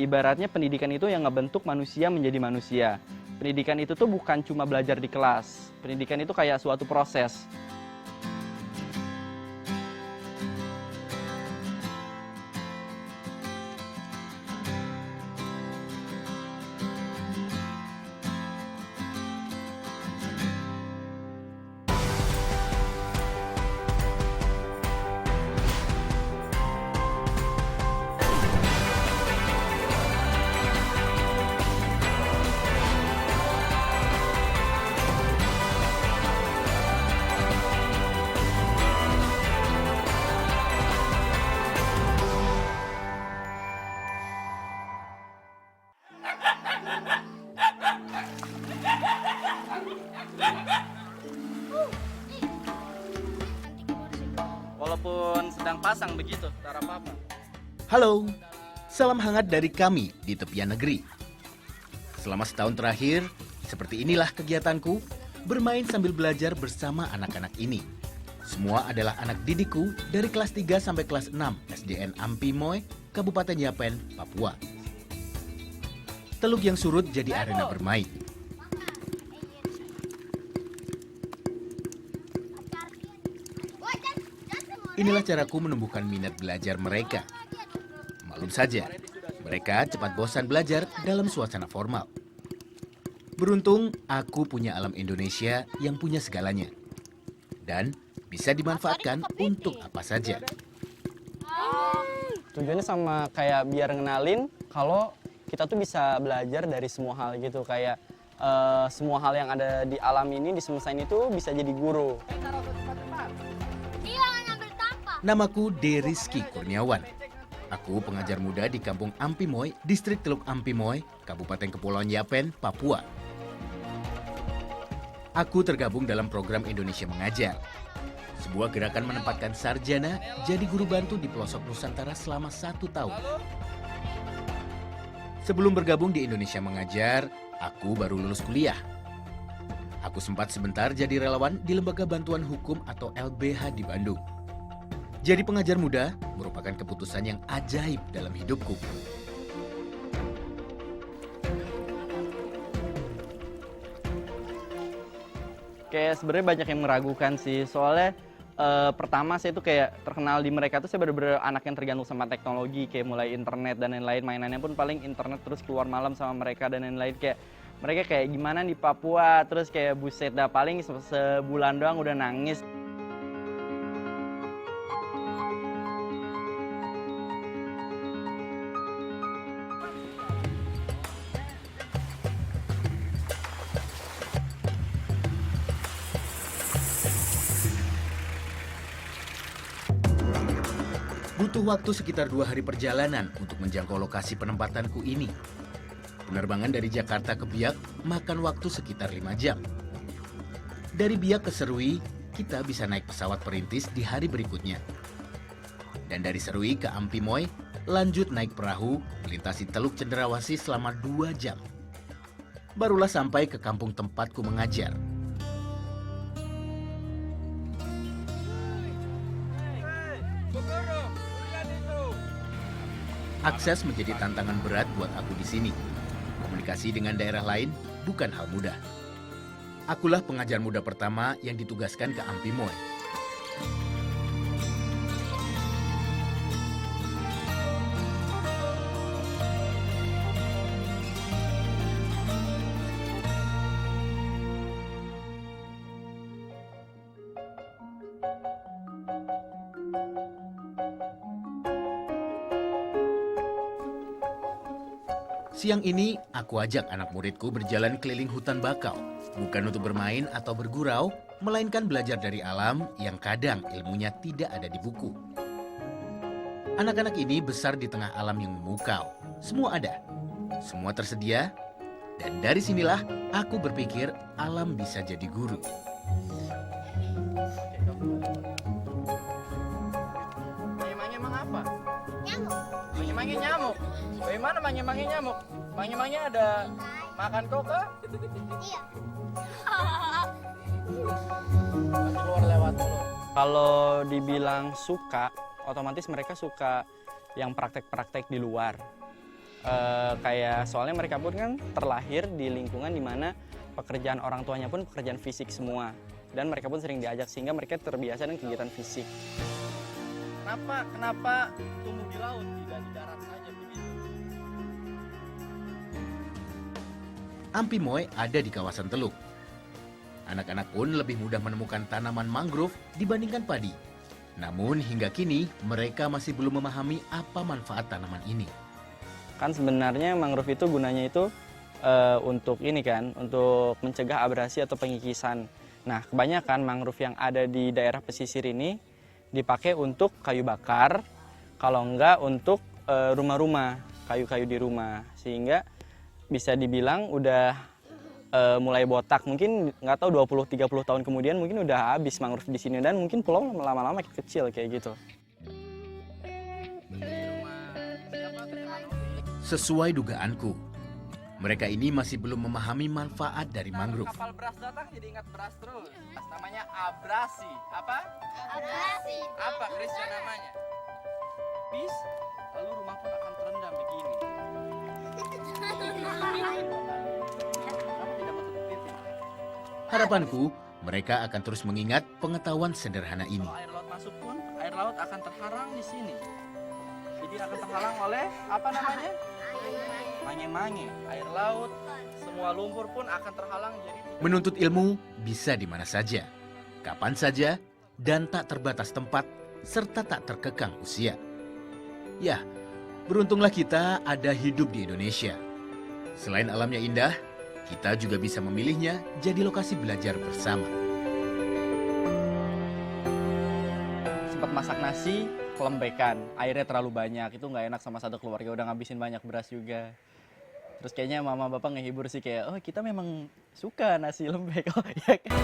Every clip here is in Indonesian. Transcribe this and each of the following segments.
Ibaratnya pendidikan itu yang ngebentuk manusia menjadi manusia. Pendidikan itu tuh bukan cuma belajar di kelas. Pendidikan itu kayak suatu proses. Walaupun sedang pasang begitu, tak apa-apa. Halo, salam hangat dari kami di tepian negeri. Selama setahun terakhir, seperti inilah kegiatanku, bermain sambil belajar bersama anak-anak ini. Semua adalah anak didikku dari kelas 3 sampai kelas 6 SDN Ampi Moy, Kabupaten Yapen, Papua. Teluk yang surut jadi arena bermain. Inilah caraku menumbuhkan minat belajar mereka. Maklum saja, mereka cepat bosan belajar dalam suasana formal. Beruntung, aku punya alam Indonesia yang punya segalanya. Dan bisa dimanfaatkan untuk apa saja. Tujuannya sama kayak biar ngenalin kalau kita tuh bisa belajar dari semua hal gitu. Kayak semua hal yang ada di alam ini, di semesta ini tuh bisa jadi guru. Namaku Deriski Kurniawan. Aku pengajar muda di Kampung Ampi Moy, Distrik Teluk Ampi Moy, Kabupaten Kepulauan Yapen, Papua. Aku tergabung dalam program Indonesia Mengajar. Sebuah gerakan menempatkan sarjana jadi guru bantu di pelosok Nusantara selama 1 tahun. Sebelum bergabung di Indonesia Mengajar, aku baru lulus kuliah. Aku sempat sebentar jadi relawan di Lembaga Bantuan Hukum atau LBH di Bandung. Jadi pengajar muda merupakan keputusan yang ajaib dalam hidupku. Kayak sebenarnya banyak yang meragukan sih, soalnya pertama saya tuh kayak terkenal di mereka tuh saya bener-bener anak yang tergantung sama teknologi, kayak mulai internet dan lain-lain, mainannya pun paling internet terus keluar malam sama mereka dan lain-lain. Kayak mereka kayak gimana di Papua, terus kayak buset dah paling sebulan doang udah nangis. Butuh waktu sekitar 2 hari perjalanan untuk menjangkau lokasi penempatanku ini. Penerbangan dari Jakarta ke Biak makan waktu sekitar 5 jam. Dari Biak ke Serui, kita bisa naik pesawat perintis di hari berikutnya. Dan dari Serui ke Ampi Moy, lanjut naik perahu, melintasi Teluk Cenderawasih selama 2 jam. Barulah sampai ke kampung tempatku mengajar. Akses menjadi tantangan berat buat aku di sini. Komunikasi dengan daerah lain bukan hal mudah. Akulah pengajar muda pertama yang ditugaskan ke Ampi Moy. Siang ini, aku ajak anak muridku berjalan keliling hutan bakau. Bukan untuk bermain atau bergurau, melainkan belajar dari alam yang kadang ilmunya tidak ada di buku. Anak-anak ini besar di tengah alam yang memukau. Semua ada, semua tersedia, dan dari sinilah aku berpikir alam bisa jadi guru. Mangnya emang apa? Nyamuk. Mangnya nyamuk. Bagaimana mangnya nyamuk? Mangnya ada makan kok kah? Iya. Keluar lewat dulu. Kalau dibilang suka, otomatis mereka suka yang praktek-praktek di luar. Kayak soalnya mereka pun kan terlahir di lingkungan dimana pekerjaan orang tuanya pun pekerjaan fisik semua. Dan mereka pun sering diajak sehingga mereka terbiasa dengan kegiatan fisik. Kenapa tumbuh di laut tidak di darat saja begitu? Ampimoy ada di kawasan Teluk. Anak-anak pun lebih mudah menemukan tanaman mangrove dibandingkan padi. Namun hingga kini mereka masih belum memahami apa manfaat tanaman ini. Kan sebenarnya mangrove itu gunanya itu untuk ini kan, untuk mencegah abrasi atau pengikisan. Nah, kebanyakan mangrove yang ada di daerah pesisir ini dipakai untuk kayu bakar, kalau enggak untuk rumah-rumah, kayu-kayu di rumah. Sehingga bisa dibilang udah mulai botak. Mungkin nggak tahu 20-30 tahun kemudian mungkin udah habis mangrove di sini dan mungkin pulau lama-lama makin kecil kayak gitu. Sesuai dugaanku, mereka ini masih belum memahami manfaat dari mangrove. Kapal beras datang jadi ingat beras terus. Namanya abrasi. Apa? Abrasi. Apa Krisya namanya? Bis, lalu rumah pun akan terendam begini. Harapanku, mereka akan terus mengingat pengetahuan sederhana ini. Kalau air laut masuk pun, air laut akan terhalang di sini. Jadi akan terhalang oleh apa namanya? Mange-mange. Air laut, semua lumpur pun akan terhalang jadi Menuntut ilmu bisa di mana saja, kapan saja, dan tak terbatas tempat, serta tak terkekang usia. Ya, beruntunglah kita ada hidup di Indonesia. Selain alamnya indah, kita juga bisa memilihnya jadi lokasi belajar bersama. sempat masak nasi, kelembekan. Airnya terlalu banyak, itu nggak enak sama satu keluarga, udah ngabisin banyak beras juga. Terus kayaknya mama bapak ngehibur sih kayak, oh kita memang suka nasi lembek. Oh ya kan.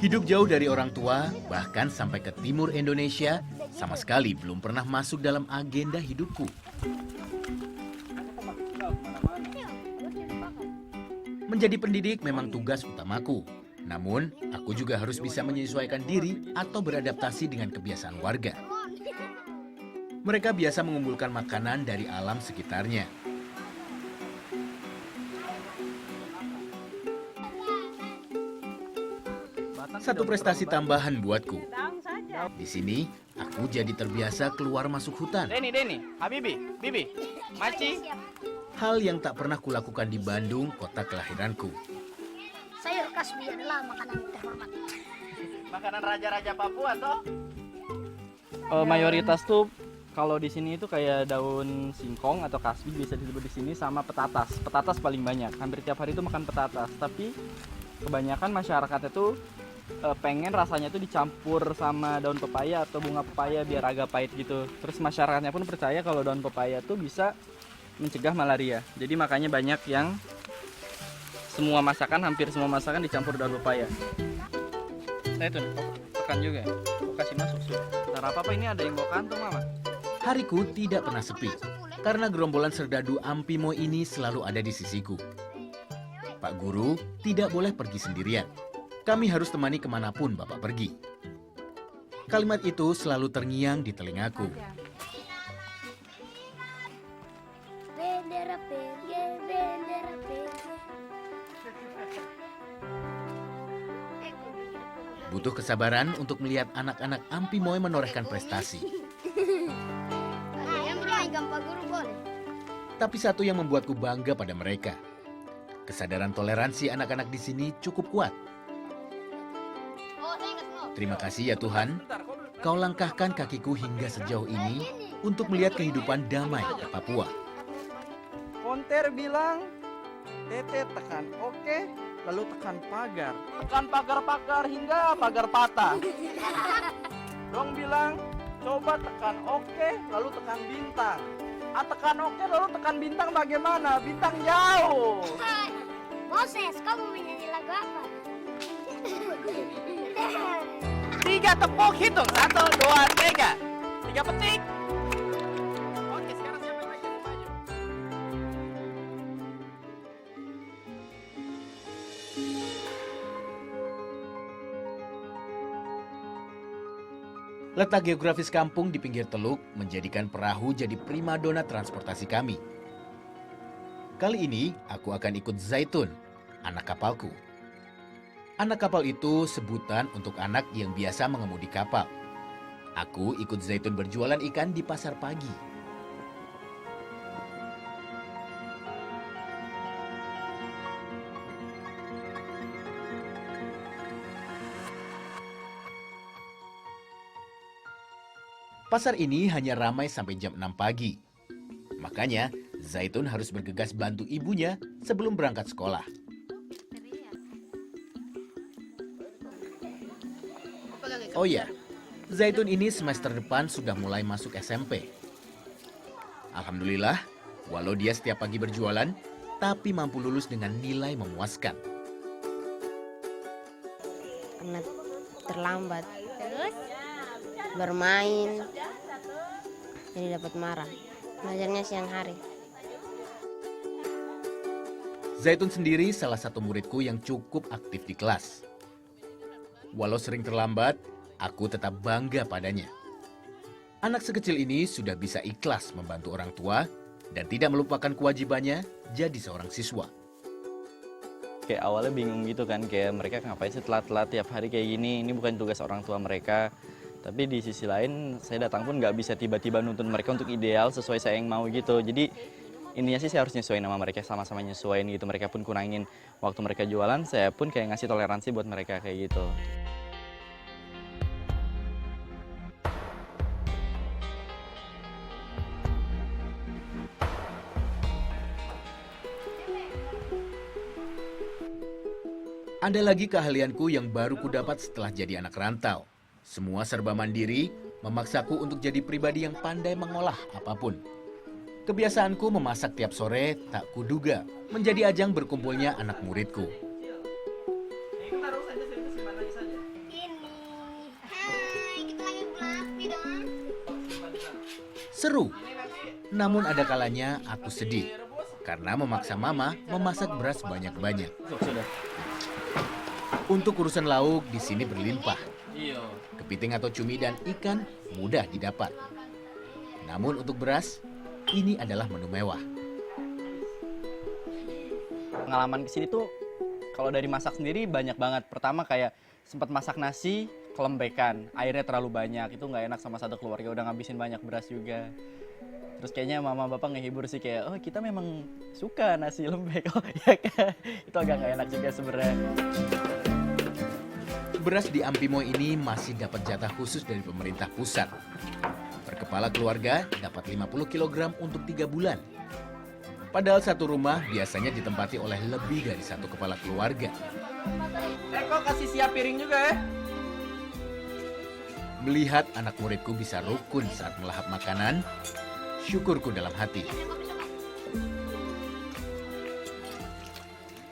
Hidup jauh dari orang tua, bahkan sampai ke timur Indonesia, sama sekali belum pernah masuk dalam agenda hidupku. Menjadi pendidik memang tugas utamaku. Namun, aku juga harus bisa menyesuaikan diri atau beradaptasi dengan kebiasaan warga. Mereka biasa mengumpulkan makanan dari alam sekitarnya. Satu prestasi tambahan buatku. Di sini, aku jadi terbiasa keluar masuk hutan. Deni, Habibi, Bibi, Maci. Hal yang tak pernah kulakukan di Bandung, kota kelahiranku. Sayur kasbi adalah makanan terhormat. Makanan raja-raja Papua toh? Mayoritas tuh kalau di sini itu kayak daun singkong atau kasbi bisa disebut di sini sama petatas. Petatas paling banyak. Hampir tiap hari itu makan petatas. Tapi kebanyakan masyarakat itu pengen rasanya tuh dicampur sama daun pepaya atau bunga pepaya biar agak pahit gitu. Terus masyarakatnya pun percaya kalau daun pepaya tuh bisa mencegah malaria. Jadi makanya banyak yang hampir semua masakan dicampur daun pepaya. Nah itu, tekan juga. Kok kasih masuk sup. Ntar apa ini ada yang bawa kantong mama? Hariku tidak pernah sepi, karena gerombolan serdadu Ampimoy ini selalu ada di sisiku. Pak Guru tidak boleh pergi sendirian. Kami harus temani kemanapun Bapak pergi. Kalimat itu selalu terngiang di telingaku. Bendera PG, bendera PG. Butuh kesabaran untuk melihat anak-anak Ampimoy menorehkan prestasi. Yang beragam Pak Guru boleh. Tapi satu yang membuatku bangga pada mereka. Kesadaran toleransi anak-anak di sini cukup kuat. Oh, saya nggak mau. Terima kasih ya Tuhan, Kau langkahkan kakiku hingga sejauh ini untuk melihat kehidupan damai di Papua. Konter bilang, Tete tekan oke, lalu tekan pagar. Tekan pagar-pagar hingga pagar patah. Dong bilang, coba tekan oke, lalu tekan bintang. Tekan oke, lalu tekan bintang bagaimana? Bintang jauh. Hai, Moses, kamu menyanyi lagu apa? 3 tepuk hitung, 1, 2, 3. 3 petik. Oke, sekarang siapa yang lagi maju? Letak geografis kampung di pinggir teluk menjadikan perahu jadi primadona transportasi kami. Kali ini aku akan ikut Zaitun, anak kapalku. Anak kapal itu sebutan untuk anak yang biasa mengemudi kapal. Aku ikut Zaitun berjualan ikan di pasar pagi. Pasar ini hanya ramai sampai jam 6 pagi. Makanya, Zaitun harus bergegas bantu ibunya sebelum berangkat sekolah. Oh ya, Zaitun ini semester depan sudah mulai masuk SMP. Alhamdulillah, walau dia setiap pagi berjualan, tapi mampu lulus dengan nilai memuaskan. Karena terlambat. Terus bermain, jadi dapat marah. Belajarnya siang hari. Zaitun sendiri salah satu muridku yang cukup aktif di kelas. Walau sering terlambat, aku tetap bangga padanya. Anak sekecil ini sudah bisa ikhlas membantu orang tua dan tidak melupakan kewajibannya jadi seorang siswa. Kayak awalnya bingung gitu kan, kayak mereka ngapain sih telat-telat tiap hari kayak gini, ini bukan tugas orang tua mereka. Tapi di sisi lain, saya datang pun nggak bisa tiba-tiba nuntun mereka untuk ideal sesuai saya yang mau gitu. Jadi intinya sih saya harus nyesuaiin sama mereka, sama-sama nyesuaiin gitu. Mereka pun kurangin waktu mereka jualan, saya pun kayak ngasih toleransi buat mereka kayak gitu. Ada lagi keahlianku yang baru kudapat setelah jadi anak rantau. Semua serba mandiri, memaksaku untuk jadi pribadi yang pandai mengolah apapun. Kebiasaanku memasak tiap sore tak kuduga menjadi ajang berkumpulnya anak muridku. Seru, namun ada kalanya aku sedih karena memaksa mama memasak beras banyak-banyak. Untuk urusan lauk di sini berlimpah. Kepiting atau cumi dan ikan mudah didapat. Namun untuk beras, ini adalah menu mewah. Pengalaman kesini tuh kalau dari masak sendiri banyak banget. Pertama kayak sempat masak nasi kelembekan, airnya terlalu banyak, itu nggak enak sama satu keluarga, udah ngabisin banyak beras juga. Terus kayaknya mama bapak ngehibur sih kayak, oh kita memang suka nasi lembek, oh ya kan, itu agak nggak enak juga sebenarnya. Beras di Ampimoy ini masih dapat jatah khusus dari pemerintah pusat. Per kepala keluarga dapat 50 kg untuk 3 bulan. Padahal satu rumah biasanya ditempati oleh lebih dari satu kepala keluarga. Kok kasih siap piring juga ya? Melihat anak muridku bisa rukun saat melahap makanan, syukurku dalam hati.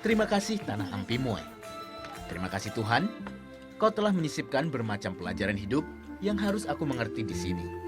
Terima kasih Tanah Ampimoy. Terima kasih Tuhan, Kau telah menyisipkan bermacam pelajaran hidup yang harus aku mengerti di sini.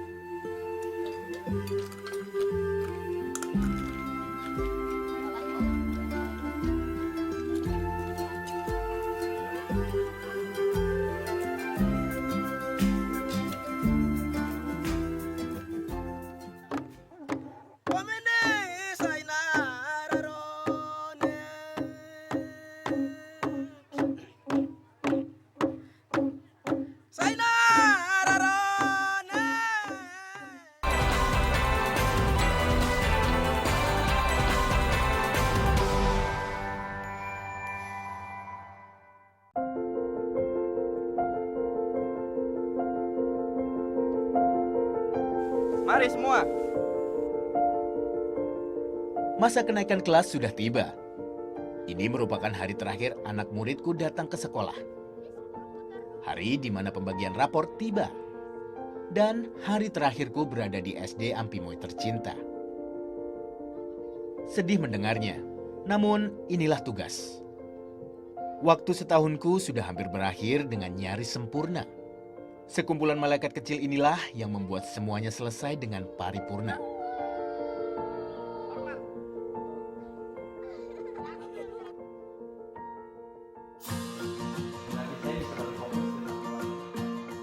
Mari semua. Masa kenaikan kelas sudah tiba. Ini merupakan hari terakhir anak muridku datang ke sekolah. Hari di mana pembagian rapor tiba. Dan hari terakhirku berada di SD Ampimoy tercinta. Sedih mendengarnya, namun inilah tugas. Waktu setahunku sudah hampir berakhir dengan nyaris sempurna. Sekumpulan malaikat kecil inilah yang membuat semuanya selesai dengan paripurna.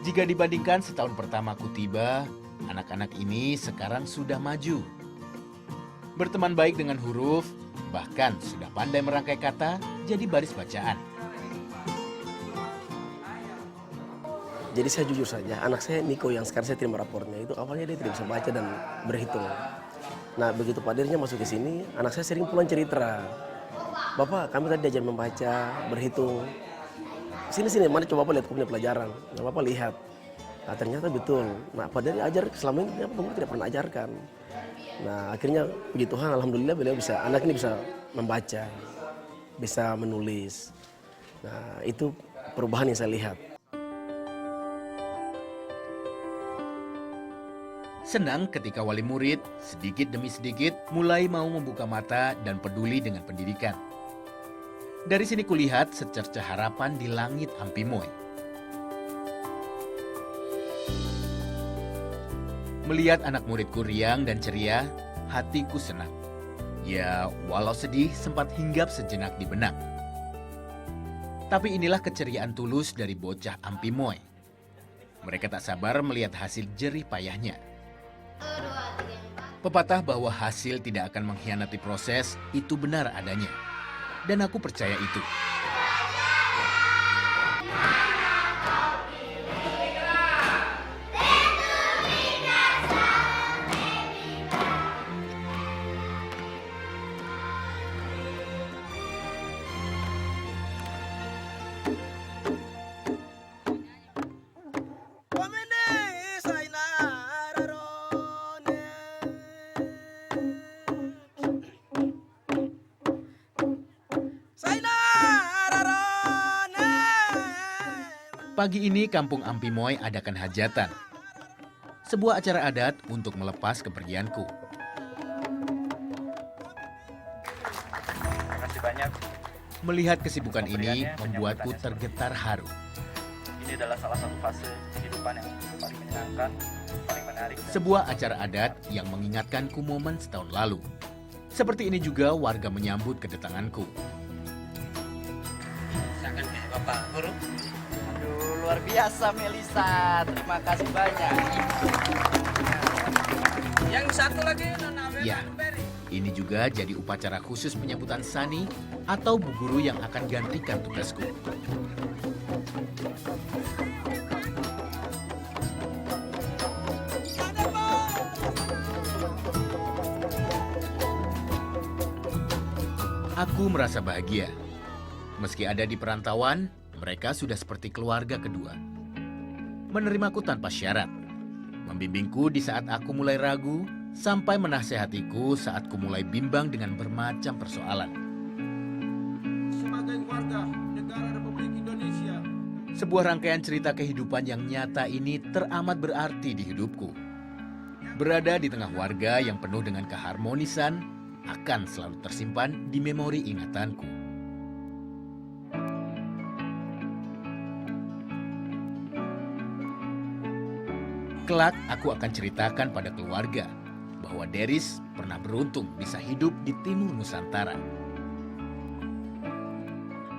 Jika dibandingkan setahun pertama aku tiba, anak-anak ini sekarang sudah maju. Berteman baik dengan huruf, bahkan sudah pandai merangkai kata jadi baris bacaan. Jadi saya jujur saja, anak saya Niko yang sekarang saya terima raportnya itu awalnya dia tidak bisa baca dan berhitung. Nah begitu Pak Derisnya masuk ke sini, anak saya sering pulang cerita. Bapak, kami tadi diajar membaca, berhitung. Sini, mana coba Bapak lihat punya pelajaran. Nah, Bapak lihat. Nah ternyata betul. Nah Pak Deris ajar selama ini Bapak tidak pernah ajarkan. Nah akhirnya puji Tuhan, alhamdulillah beliau bisa, anak ini bisa membaca, bisa menulis. Nah itu perubahan yang saya lihat. Senang ketika wali murid sedikit demi sedikit mulai mau membuka mata dan peduli dengan pendidikan. Dari sini kulihat secercah harapan di langit Ampimoy. Melihat anak muridku riang dan ceria, hatiku senang. Ya, walau sedih sempat hinggap sejenak di benak. Tapi inilah keceriaan tulus dari bocah Ampimoy. Mereka tak sabar melihat hasil jerih payahnya. Pepatah bahwa hasil tidak akan mengkhianati proses itu benar adanya. Dan aku percaya itu. Pagi ini Kampung Ampimoy adakan hajatan. Sebuah acara adat untuk melepas kepergianku. Terima kasih banyak. Melihat kesibukan ini membuatku tergetar haru. Ini adalah salah satu fase kehidupan yang paling menyenangkan, paling menarik. Sebuah acara adat yang mengingatkanku momen setahun lalu. Seperti ini juga warga menyambut kedatanganku. Silakan Bapak Guru. Aduh, luar biasa Melisa. Terima kasih banyak. Yang satu lagi Nona Bella. Ya, ini juga jadi upacara khusus penyambutan Sani atau Bu Guru yang akan gantikan tugasku. Aku merasa bahagia. Meski ada di perantauan, mereka sudah seperti keluarga kedua. Menerimaku tanpa syarat. Membimbingku di saat aku mulai ragu, sampai menasehatiku saat ku mulai bimbang dengan bermacam persoalan. Sebagai warga negara Republik Indonesia. Sebuah rangkaian cerita kehidupan yang nyata ini teramat berarti di hidupku. Berada di tengah warga yang penuh dengan keharmonisan akan selalu tersimpan di memori ingatanku. Kelak aku akan ceritakan pada keluarga bahwa Deris pernah beruntung bisa hidup di timur Nusantara.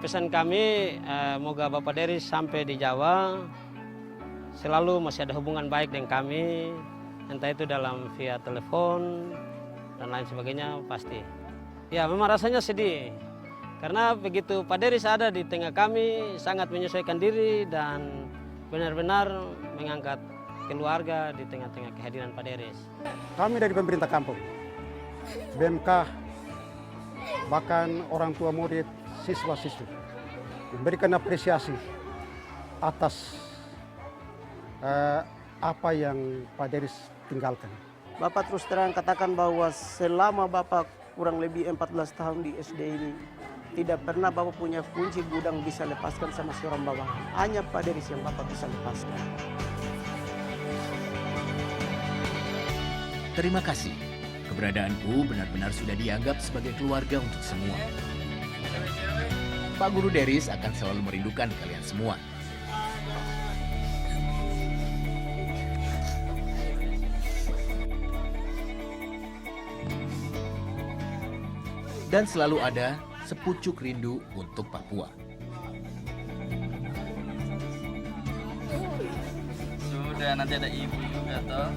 Pesan kami, moga Bapak Deris sampai di Jawa selalu masih ada hubungan baik dengan kami, entah itu dalam via telepon dan lain sebagainya pasti. Ya memang rasanya sedih, karena begitu Pak Deris ada di tengah kami sangat menyesuaikan diri dan benar-benar mengangkat keluarga di tengah-tengah kehadiran Pak Deris. Kami dari pemerintah kampung, BMK, bahkan orang tua murid, siswa-siswi memberikan apresiasi atas apa yang Pak Deris tinggalkan. Bapak terus terang katakan bahwa selama Bapak kurang lebih 14 tahun di SD ini, tidak pernah Bapak punya kunci gudang bisa lepaskan sama seorang bawahan. Hanya Pak Deris yang Bapak bisa lepaskan. Terima kasih. Keberadaanku benar-benar sudah dianggap sebagai keluarga untuk semua. Pak Guru Deris akan selalu merindukan kalian semua. dan selalu ada sepucuk rindu untuk Papua. Sudah, nanti ada ibu juga toh.